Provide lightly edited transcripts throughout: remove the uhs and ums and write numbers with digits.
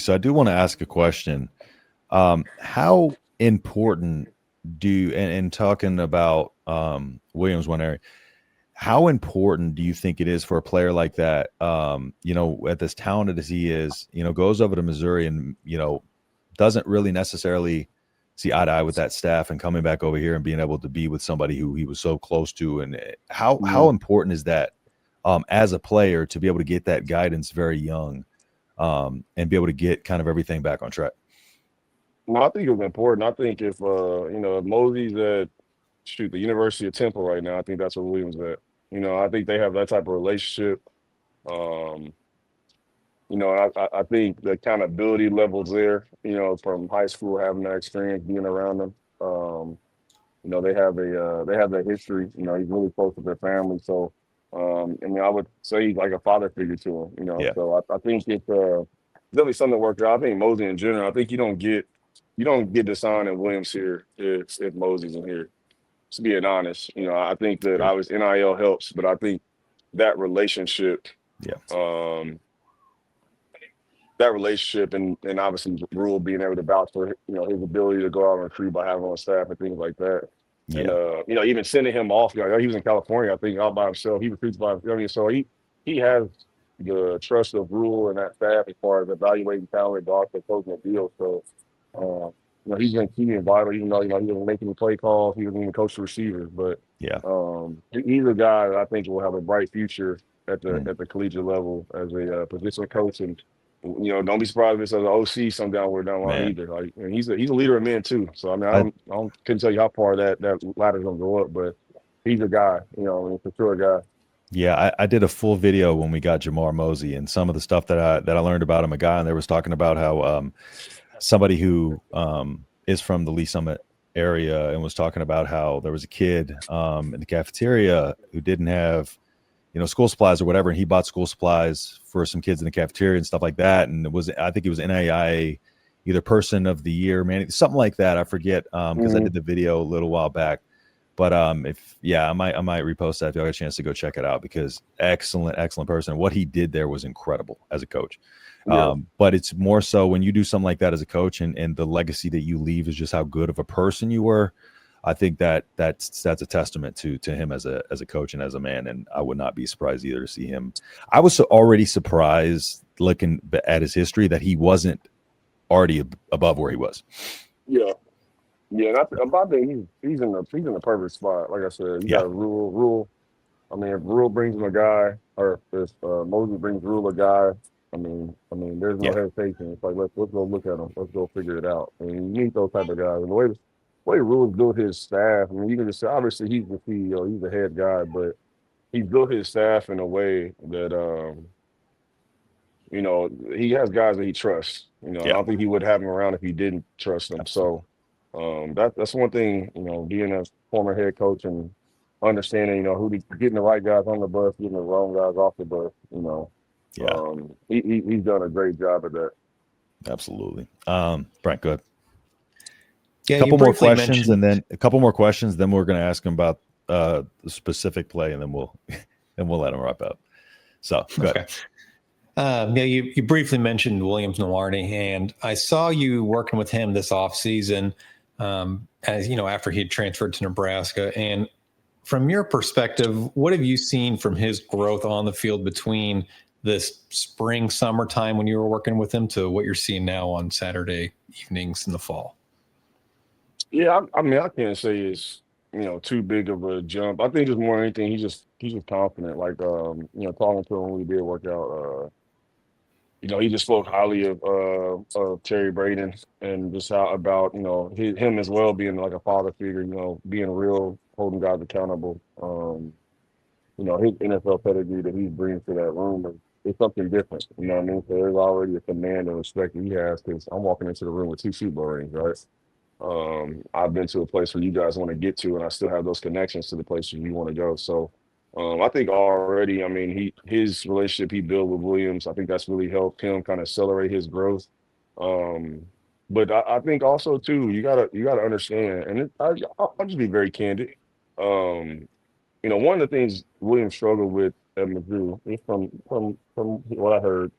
So I do want to ask a question. How important and talking about Williams Nwaneri, how important do you think it is for a player like that, at as talented as he is, goes over to Missouri and, doesn't really necessarily see eye to eye with that staff and coming back over here and being able to be with somebody who he was so close to? And how important is that as a player to be able to get that guidance very young and be able to get kind of everything back on track? No, I think it's important. I think if if Mosee's at the University of Temple right now, I think that's where Williams at. I think they have that type of relationship. Um, I think the accountability levels there, from high school, having that experience, being around them. They have that history. He's really close with their family. So I would say he's like a father figure to him, Yeah. So I think it's definitely something to work out. I think Mozee in general, I think you don't get the sign in Williams here if Mosee's in here. To being honest, I think that Sure. obviously NIL helps, but I think that relationship, Yeah. um, and obviously Rhule being able to vouch for his ability to go out and recruit by having on staff and things like that. And Yeah. even sending him off, he was in California, I think, out by himself. He recruits by so he has the trust of Rhule and that staff as far as evaluating talent, but also closing the deal. So he's been key and vital, even though he doesn't make any play calls, he doesn't even coach the receivers. But Yeah. he's a guy that I think will have a bright future at the Mm. collegiate level as a position coach. And don't be surprised if it's as an OC some down the line Man, either. Like, and he's a leader of men too. So I mean, I couldn't tell you how far that ladder's gonna go up, but he's a guy, for sure a guy. Yeah, I did a full video when we got Jamar Mozee, and some of the stuff that I learned about him. A guy on there was talking about how somebody who is from the Lee Summit area and was talking about how there was a kid in the cafeteria who didn't have school supplies or whatever, and he bought school supplies for some kids in the cafeteria and stuff like that. And I think it was NAIA, either person of the year, man, something like that. I forget because I did the video a little while back. But I might repost that if y'all get a chance to go check it out, because excellent person. What he did there was incredible as a coach. Yeah. But it's more so when you do something like that as a coach, and the legacy that you leave is just how good of a person you were. I think that's a testament to him as a coach and as a man, and I would not be surprised either to see him. I was already surprised looking at his history that he wasn't already above where he was. Yeah. Yeah, and I think he's in the perfect spot. Like I said, you Yeah. got Rule. I mean, if Rule brings him a guy, or if Mozee brings Rule a guy, there's no Yeah. hesitation. It's like let's go look at him. Let's go figure it out. I mean, you need those type of guys. And the way Rule's built his staff. I mean, you can just say obviously he's the CEO, he's the head guy, but he built his staff in a way that he has guys that he trusts. I Yeah. don't think he would have him around if he didn't trust them. Absolutely. So that's one thing, being a former head coach and understanding, getting the right guys on the bus, getting the wrong guys off the bus, Yeah. he's done a great job at that. Absolutely. Brent, go ahead. Yeah, A couple more questions, mentioned- then we're going to ask him about the specific play, and then we'll let him wrap up. So go ahead. You briefly mentioned Williams Nwaneri, and I saw you working with him this offseason, as after he had transferred to Nebraska. And from your perspective, what have you seen from his growth on the field between this spring, summertime when you were working with him to what you're seeing now on Saturday evenings in the fall? Yeah, I can't say it's too big of a jump. I think it's more than anything he's just confident. Like talking to him when we did work out, he just spoke highly of Terry Braden and just how about him as well being like a father figure, being real, holding guys accountable. His NFL pedigree that he brings to that room is something different. You know what I mean? So there's already a command and respect that he has because I'm walking into the room with 2 Super Bowl rings, right? I've been to a place where you guys want to get to, and I still have those connections to the places you want to go. So I think already, his relationship he built with Williams, I think that's really helped him kind of accelerate his growth. But I think also too, you gotta understand, and I'll just be very candid. One of the things Williams struggled with at Mizzou, from what I heard,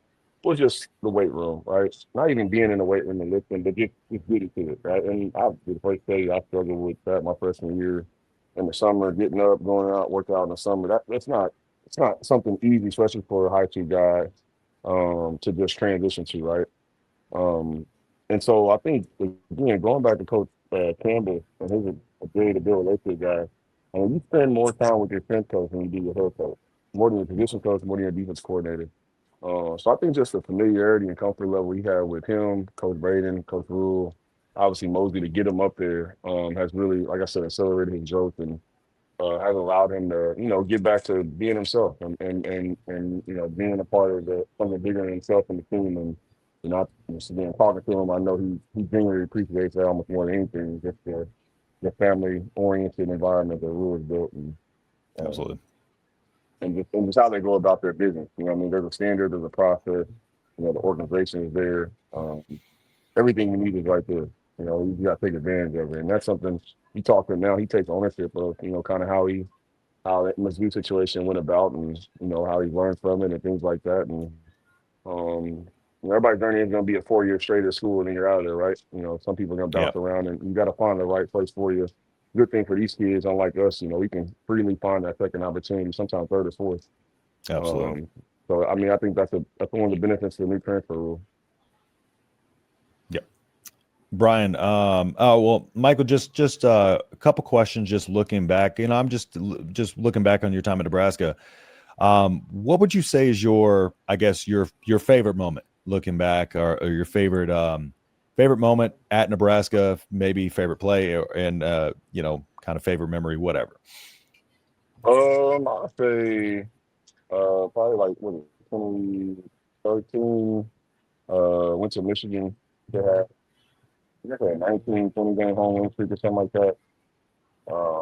was just the weight room, right? Not even being in the weight room and lifting, but just getting to it, right? And I the first day I struggled with that my freshman year in the summer, getting up, going out, work out in the summer. That's not it's not something easy, especially for a high school guy to just transition to, right? Um, and so I think again, going back to Coach Campbell and his ability to build a relationship guy, and you spend more time with your strength coach than you do your head coach, more than your position coach, more than your defense coordinator. So I think just the familiarity and comfort level he had with him, Coach Braden, Coach Rhule, obviously Mozee to get him up there has really, like I said, accelerated his growth and has allowed him to, get back to being himself and being a part of something bigger than himself and the team. And just again talking to him, I know he genuinely appreciates that almost more than anything, just the family oriented environment that Rhule has built Absolutely. and just how they go about their business. You know what I mean? There's a standard, there's a process, the organization is there. Everything you need is right there. You got to take advantage of it. And that's something you talk to him now, he takes ownership of, kind of how that Mizzou situation went about and, how he learned from it and things like that. And everybody's journey is going to be a 4 year straight at school and then you're out of there, right? Some people are going to bounce around and you got to find the right place for you. Good thing for these kids, unlike us, we can freely find that second opportunity, sometimes third or fourth. Absolutely. So, I mean, I think that's one of the benefits of the new transfer rule. Yep. Brian, well, Michael, just a couple questions, just looking back, I'm just looking back on your time at Nebraska. What would you say is your favorite moment looking back or your favorite moment at Nebraska, maybe favorite play and kind of favorite memory, whatever? I'd say probably like 2013. Went to Michigan. They had I think 19, 20 game home win streak or something like that.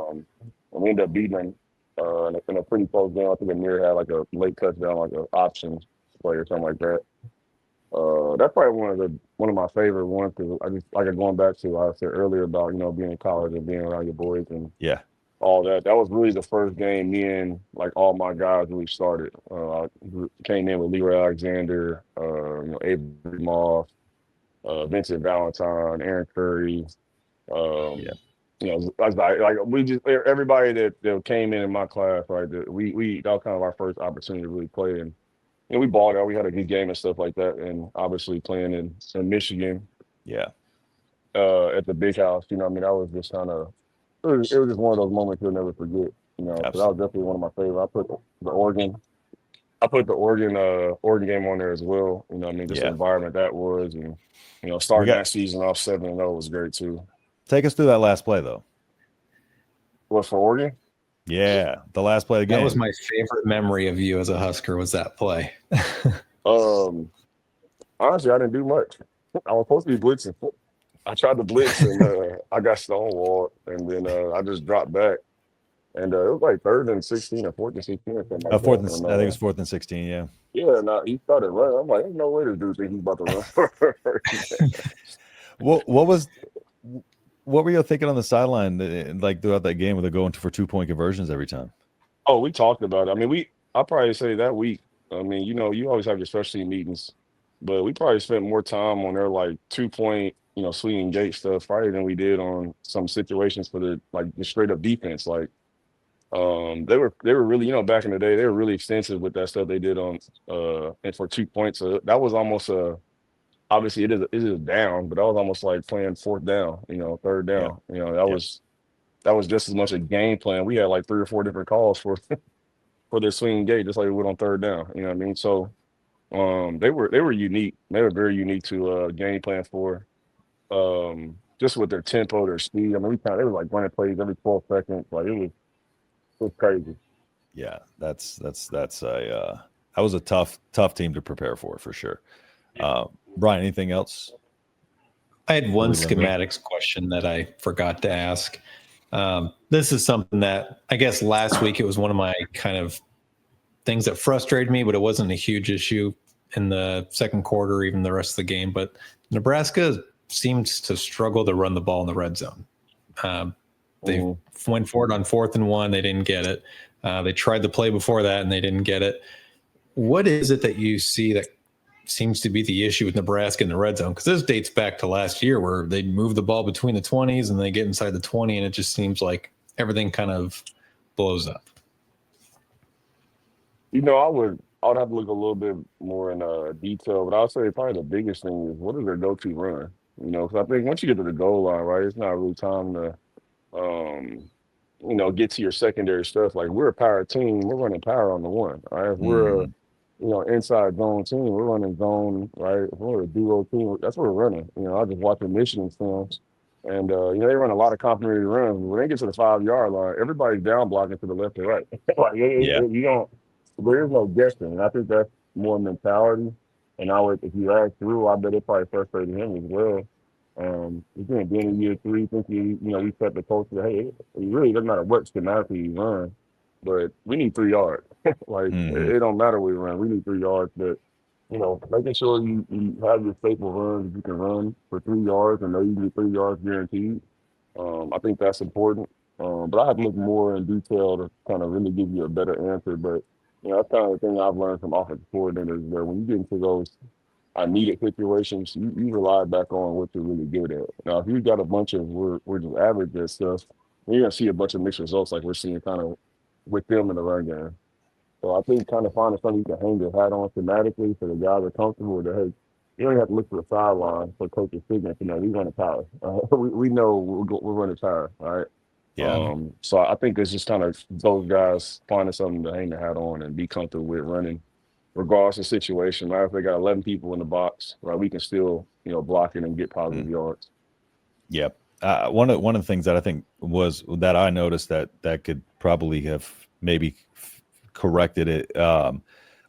And we ended up beating them in a pretty close game. I think Amir had like a late touchdown, like an option play or something like that. That's probably one of my favorite ones because I just like going back to what I said earlier about being in college and being around your boys and all that. That was really the first game me and like all my guys really started. I came in with Leroy Alexander, Avery Moss, Vincent Valentine, Aaron Curry. Like we just everybody that came in my class, right? That was kind of our first opportunity to really play and. We balled out. We had a good game and stuff like that, and obviously playing in Michigan, at the Big House. That was just kind of it was just one of those moments you'll never forget. So that was definitely one of my favorites. I put the Oregon game on there as well. Just the environment that was, and starting that season off 7-0 was great too. Take us through that last play though. What for Oregon? Yeah, the last play of the game. That was my favorite memory of you as a Husker was that play. Honestly, I didn't do much. I was supposed to be blitzing. I tried to blitz and I got stonewalled, and then I just dropped back. And it was like 3rd and 16 or 4th and 16 or something like that. I think it was 4th and 16, yeah. Yeah, he started running. I'm like, there's no way this dude think he's about to run. What were you thinking on the sideline, like throughout that game, where they're going for 2-point conversions every time? Oh, we talked about it. I mean, I'll probably say that week. I mean, you always have your specialty meetings, but we probably spent more time on their like 2-point, swing and gate stuff probably than we did on some situations for the straight up defense. Like, they were really, back in the day, they were really extensive with that stuff they did on and for 2 points. So that was almost obviously it is down, but that was almost like playing 4th down, 3rd down. That was just as much a game plan. We had like 3 or 4 different calls for their swing gate, just like we would on 3rd down. You know what I mean? So they were unique. They were very unique to game plan for just with their tempo, their speed. I mean, they were like running plays every 12 seconds. Like it was crazy. Yeah, that was a tough team to prepare for sure. Brian, anything else? I had one schematics question that I forgot to ask. This is something that I guess last week it was one of my kind of things that frustrated me, but it wasn't a huge issue in the second quarter or even the rest of the game. But Nebraska seems to struggle to run the ball in the red zone. They went for it on 4th and 1. They didn't get it. They tried the play before that and they didn't get it. What is it that you see that seems to be the issue with Nebraska in the red zone, because this dates back to last year where they move the ball between the 20s and they get inside the 20, and it just seems like everything kind of blows up. I would have to look a little bit more in detail, but I'll say probably the biggest thing is what is their go-to run? Because I think once you get to the goal line, right, it's not really time to, get to your secondary stuff. Like, we're a power team, we're running power on the one. All right, if we're a inside zone team, we're running zone, right? If we're a duo team, that's what we're running. I just watch the Michigan films, and they run a lot of complementary runs. When they get to the 5-yard line, everybody's down blocking to the left and right. Like, you don't. There is no guessing. And I think that's more mentality. And if you ask Rhule, I bet it probably frustrated him as well. He's going to be in year 3, thinking, we set the culture. Hey, it really doesn't matter what schematically you run, but we need 3 yards. Like, it don't matter what we run. We need 3 yards. But, making sure you have your staple runs that you can run for 3 yards and know you get 3 yards guaranteed. I think that's important. But I have to look more in detail to kind of really give you a better answer. But that's kind of the thing I've learned from offensive coordinators, where when you get into those needed situations, you rely back on what you're really good at. Now, if you've got a bunch of we're just average at stuff, you're going to see a bunch of mixed results like we're seeing kind of with them in the run game. So I think kind of finding something you can hang your hat on thematically so the guys are comfortable with, hey, you don't even have to look to the sideline for coach's signature. We run a power. We know we're running power, all right? Yeah. So I think it's just kind of those guys finding something to hang the hat on and be comfortable with running, regardless of the situation. Right? If they got 11 people in the box, right, we can still, block it and get positive yards. Yep. One of the things that I think was that I noticed that could probably have maybe corrected it on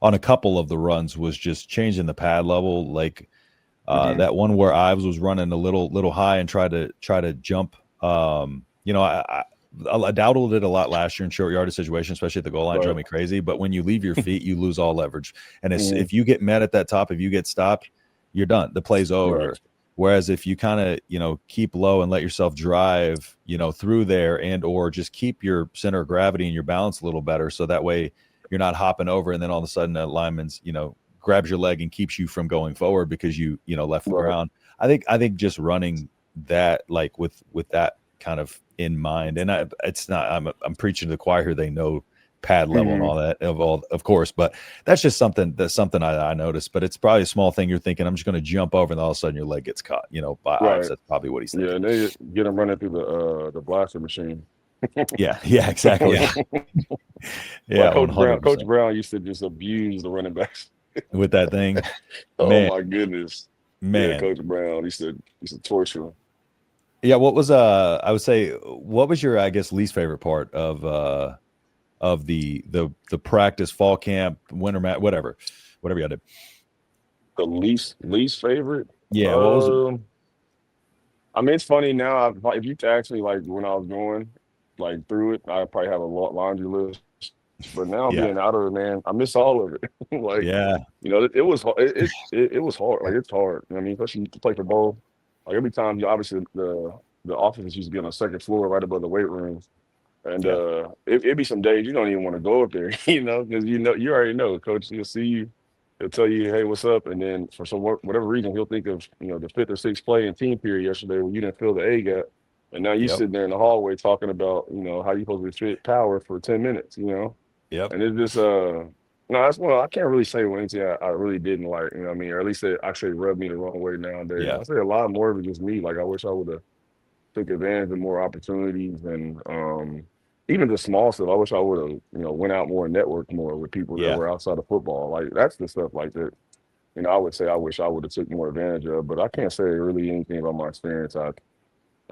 a couple of the runs was just changing the pad level. Like that one where Ives was running a little high and try to jump. I doubted it a lot last year in short yardage situations, especially at the goal line. Drove me crazy. But when you leave your feet, you lose all leverage. And if you get met at that top, if you get stopped, you're done. The play's over. Right. Whereas if you kind of, keep low and let yourself drive, through there or just keep your center of gravity and your balance a little better. So that way you're not hopping over and then all of a sudden that lineman's, grabs your leg and keeps you from going forward because you left the ground. I think just running that, like with that kind of in mind, and I'm preaching to the choir here. They know pad level and all that, of course, but that's just something I noticed. But it's probably a small thing. You're thinking, I'm just going to jump over, and all of a sudden your leg gets caught. By Ives. That's probably what he's thinking. Yeah, and they get him running through the blaster machine. yeah, exactly. Yeah, Coach Brown used to just abuse the running backs with that thing. Oh my goodness, man! Yeah, Coach Brown used to torture him. Yeah, what was I would say, what was your, I guess, least favorite part of the practice, fall camp, winter mat, whatever y'all did? The least favorite? Yeah, what was it? I mean, it's funny now. If you ask me, like, when I was going through it, I probably have a laundry list. But now being out of it, man, I miss all of it. It was hard. It was hard. Like, it's hard. I mean, especially to play for both. Like, every time, obviously the office used to be on the second floor, right above the weight rooms, and it'd be some days you don't even want to go up there, because you already know, coach. He'll see you, he'll tell you, hey, what's up, and then for whatever reason, he'll think of the 5th or 6th play in team period yesterday when you didn't fill the A gap, and now you sitting there in the hallway talking about how you supposed to fit power for 10 minutes, Yep. And it's just no, that's one I can't really say anything I really didn't like, or at least it actually rubbed me the wrong way nowadays. Yeah. I say a lot more of it just me. Like, I wish I would have took advantage of more opportunities, and even the small stuff. I wish I would have, went out more and networked more with people that were outside of football. Like, that's the stuff like that. I would say I wish I would have took more advantage of, but I can't say really anything about my experience I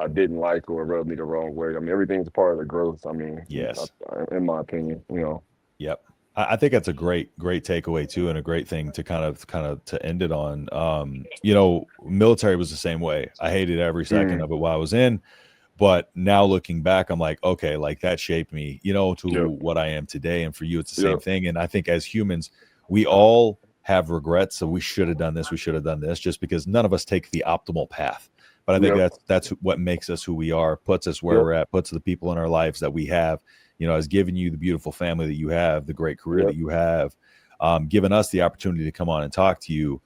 didn't like or rubbed me the wrong way. I mean, everything's part of the growth. I mean, yes, in my opinion, Yep. I think that's a great takeaway too, and a great thing to kind of to end it on. Military was the same way. I hated every second of it while I was in, but now looking back, I'm like, okay, like that shaped me, to what I am today. And for you, it's the same thing. And I think as humans, we all have regrets. So we should have done this. We should have done this, just because none of us take the optimal path. But I think that's what makes us who we are, puts us where we're at, puts the people in our lives that we have, has given you the beautiful family that you have, the great career that you have, given us the opportunity to come on and talk to you.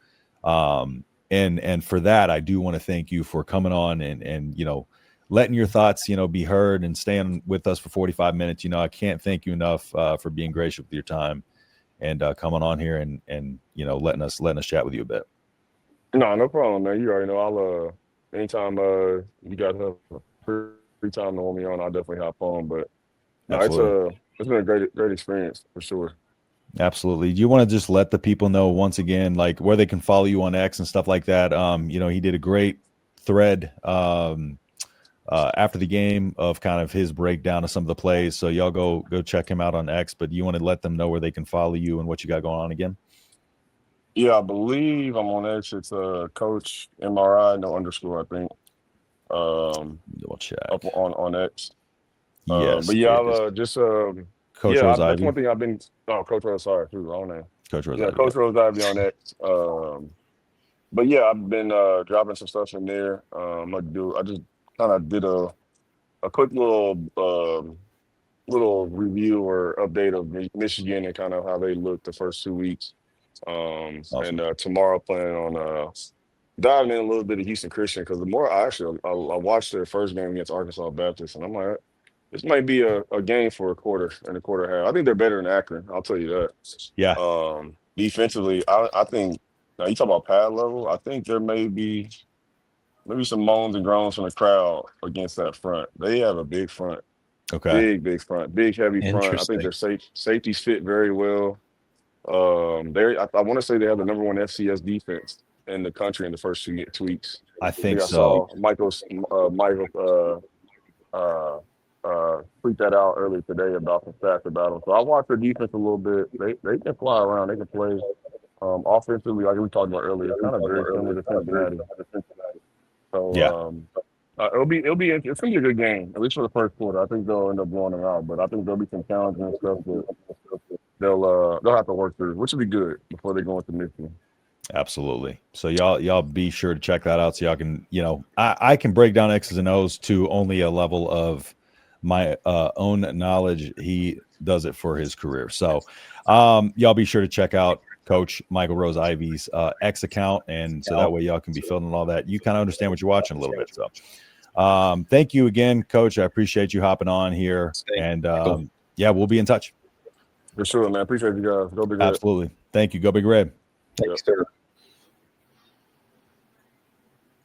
And for that, I do want to thank you for coming on and letting your thoughts, be heard and staying with us for 45 minutes. I can't thank you enough for being gracious with your time and coming on here and letting us chat with you a bit. No problem, man. You already know I'll anytime you guys have free time to want me on, I'll definitely hop on. But no, it's been a great experience for sure. Absolutely. Do you want to just let the people know once again, like where they can follow you on X and stuff like that? He did a great thread after the game of kind of his breakdown of some of the plays. So y'all go check him out on X, but do you want to let them know where they can follow you and what you got going on again? Yeah, I believe I'm on X. It's Coach MRI, no underscore, I think. We'll check. Up on X. Yes. But yeah, I'll just Coach Rose-Ivey. that's one thing I've been. Oh, Coach Rose, sorry, wrong name. Coach Rose-Ivey. Yeah, Coach Rose-Ivey on X. But yeah, I've been dropping some stuff in there. I just kind of did a quick little review or update of Michigan and kind of how they looked the first 2 weeks. Awesome. And tomorrow planning on diving in a little bit of Houston Christian, because the more I watched their first game against Arkansas Baptist, and I'm like, this might be a game for a quarter and a quarter half. I think they're better than Akron. I'll tell you that. Yeah. Defensively, I think, now you talk about pad level, I think there may be maybe some moans and groans from the crowd against that front. They have a big front. Okay. Big front, big heavy front. I think their safeties fit very well. I want to say they have the number one FCS defense in the country in the first 2 weeks. I think so. Michael tweet that out earlier today about some stats about them. So I watched their defense a little bit. They can fly around. They can play offensively, like we talked about earlier. Kind of very similar to Cincinnati. So it's gonna be a good game, at least for the first quarter. I think they'll end up blowing them out, but I think there'll be some challenges and stuff that they'll have to work through, which will be good before they go into Michigan. Absolutely. So y'all be sure to check that out so y'all can, I can break down X's and O's to only a level of my own knowledge. He does it for his career. So y'all be sure to check out Coach Michael Rose-Ivey's X account, and so that way y'all can be filming all that. You kind of understand what you're watching a little bit. So thank you again, Coach. I appreciate you hopping on here. And we'll be in touch. For sure, man. Appreciate you guys. Go Big Red. Absolutely. Thank you. Go Big Red. Thanks, sir.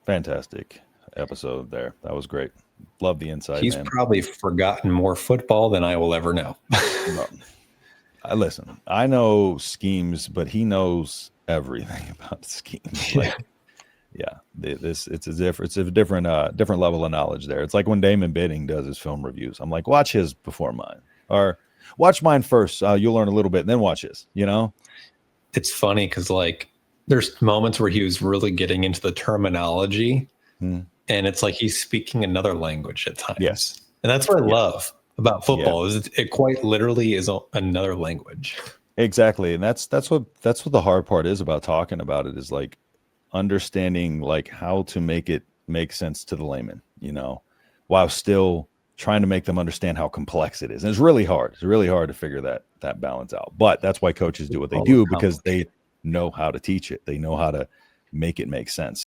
Fantastic episode there. That was great. Love the insight. He's probably forgotten more football than I will ever know. Listen, I know schemes, but he knows everything about schemes. It's a different level of knowledge there. It's like when Damon Bidding does his film reviews. I'm like, watch his before mine, or watch mine first. You'll learn a little bit, and then watch his. It's funny because there's moments where he was really getting into the terminology, and it's like he's speaking another language at times. Yes, and that's what I love about football is it quite literally is another language. Exactly, and that's what the hard part is about talking about it, is like understanding like how to make it make sense to the layman, while still trying to make them understand how complex it is. And it's really hard. It's really hard to figure that balance out. But that's why coaches do what they do, because they know how to teach it. They know how to make it make sense.